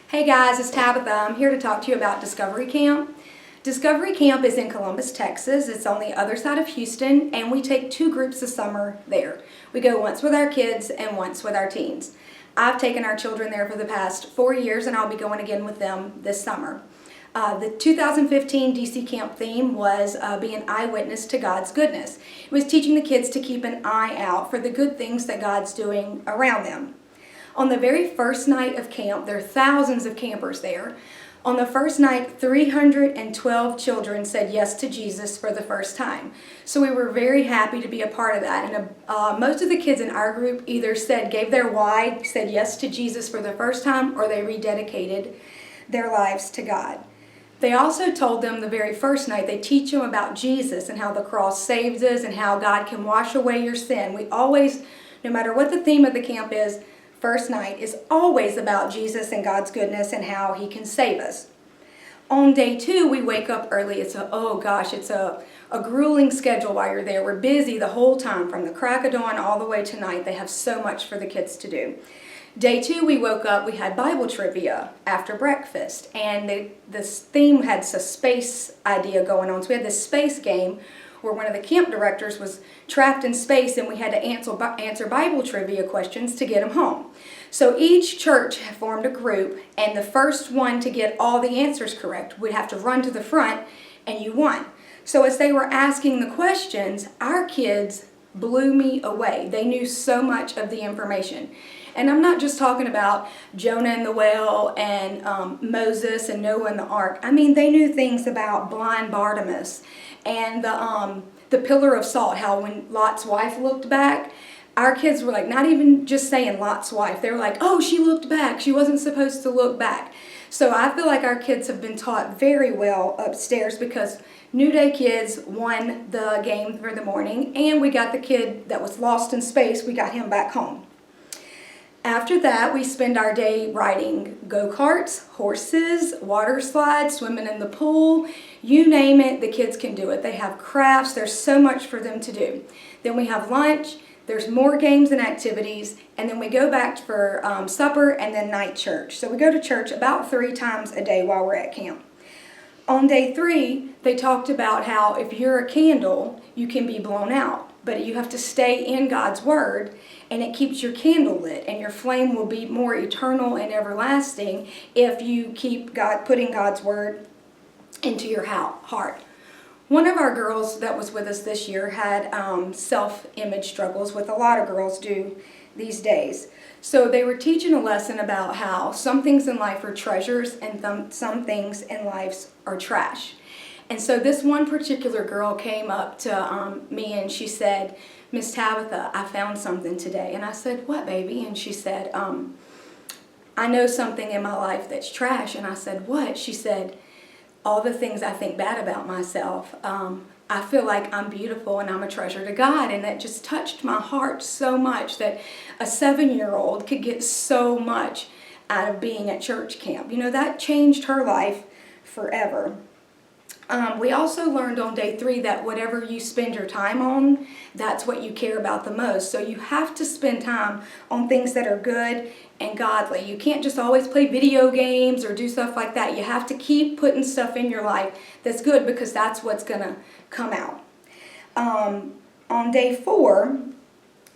Hey guys, it's Tabitha. I'm here to talk to you about Discovery Camp. Discovery Camp is in Columbus, Texas. It's on the other side of Houston, and we take two groups of summer there. We go once with our kids and once with our teens. I've taken our children there for the past 4 years, and I'll be going again with them this summer. The 2015 DC Camp theme was be an eyewitness to God's goodness. It was teaching the kids to keep an eye out for the good things that God's doing around them. On the very first night of camp, there are thousands of campers there. On the first night, 312 children said yes to Jesus for the first time. So we were very happy to be a part of that. And most of the kids in our group either gave their why, said yes to Jesus for the first time, or they rededicated their lives to God. They also told them the very first night, they teach them about Jesus and how the cross saves us and how God can wash away your sin. We always, no matter what the theme of the camp is, first night is always about Jesus and God's goodness and how He can save us. On day 2, we wake up early. It's a grueling schedule while you're there. We're busy the whole time, from the crack of dawn all the way to night. They have so much for the kids to do. Day 2, we woke up, we had Bible trivia after breakfast, and this theme had a space idea going on. So we had this space game where one of the camp directors was trapped in space, and we had to answer Bible trivia questions to get him home. So each church formed a group, and the first one to get all the answers correct would have to run to the front, and you won. So as they were asking the questions, our kids blew me away. They knew so much of the information. And I'm not just talking about Jonah and the whale and Moses and Noah and the ark. I mean, they knew things about blind Bartimaeus and the pillar of salt, how when Lot's wife looked back, our kids were like, not even just saying Lot's wife. They were like, oh, she looked back. She wasn't supposed to look back. So I feel like our kids have been taught very well upstairs, because New Day kids won the game for the morning, and we got the kid that was lost in space, we got him back home. After that, we spend our day riding go-karts, horses, water slides, swimming in the pool. You name it, the kids can do it. They have crafts. There's so much for them to do. Then we have lunch. There's more games and activities. And then we go back for supper and then night church. So we go to church about 3 times a day while we're at camp. On day 3, they talked about how if you're a candle, you can be blown out. But you have to stay in God's Word, and it keeps your candle lit, and your flame will be more eternal and everlasting if you keep putting God's Word into your heart. One of our girls that was with us this year had self-image struggles, with a lot of girls do these days. So they were teaching a lesson about how some things in life are treasures and some things in life are trash. And so this one particular girl came up to me and she said, Miss Tabitha, I found something today. And I said, what, baby? And she said, I know something in my life that's trash. And I said, what? She said, all the things I think bad about myself. I feel like I'm beautiful and I'm a treasure to God. And that just touched my heart so much, that a 7-year-old could get so much out of being at church camp. You know, that changed her life forever. We also learned on day 3 that whatever you spend your time on, that's what you care about the most. So you have to spend time on things that are good and godly. You can't just always play video games or do stuff like that. You have to keep putting stuff in your life that's good, because that's what's going to come out. On day 4,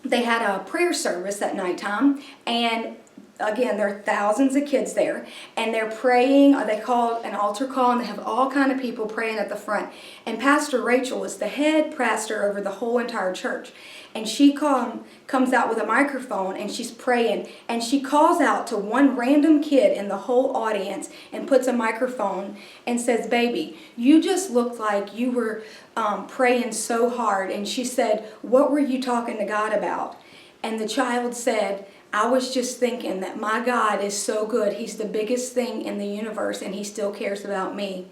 they had a prayer service at nighttime, and again, there are thousands of kids there, and they're praying. They call an altar call, and they have all kind of people praying at the front. And Pastor Rachel is the head pastor over the whole entire church. And she comes out with a microphone, and she's praying. And she calls out to one random kid in the whole audience and puts a microphone and says, baby, you just looked like you were praying so hard. And she said, what were you talking to God about? And the child said, I was just thinking that my God is so good. He's the biggest thing in the universe, and He still cares about me.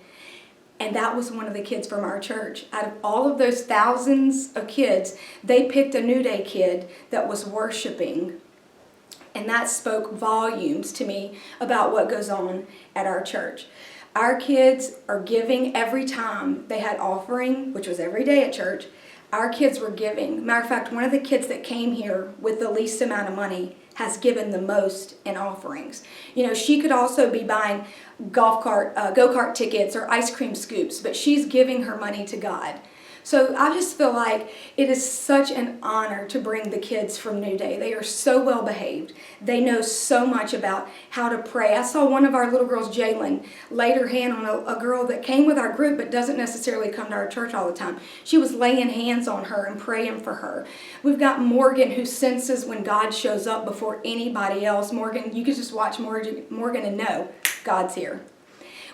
And that was one of the kids from our church. Out of all of those thousands of kids, they picked a New Day kid that was worshiping. And that spoke volumes to me about what goes on at our church. Our kids are giving every time they had offering, which was every day at church. Our kids were giving. Matter of fact, one of the kids that came here with the least amount of money has given the most in offerings. You know, she could also be buying go-kart tickets or ice cream scoops, but she's giving her money to God. So I just feel like it is such an honor to bring the kids from New Day. They are so well behaved. They know so much about how to pray. I saw one of our little girls, Jalen, laid her hand on a girl that came with our group but doesn't necessarily come to our church all the time. She was laying hands on her and praying for her. We've got Morgan, who senses when God shows up before anybody else. Morgan, you can just watch Morgan and know God's here.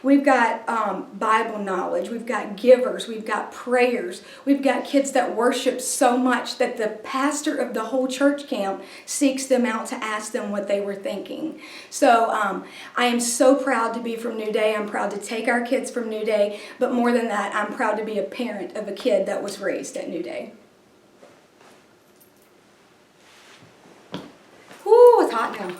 We've got Bible knowledge, we've got givers, we've got prayers, we've got kids that worship so much that the pastor of the whole church camp seeks them out to ask them what they were thinking. So I am so proud to be from New Day. I'm proud to take our kids from New Day, but more than that, I'm proud to be a parent of a kid that was raised at New Day. Whoo, it's hot now.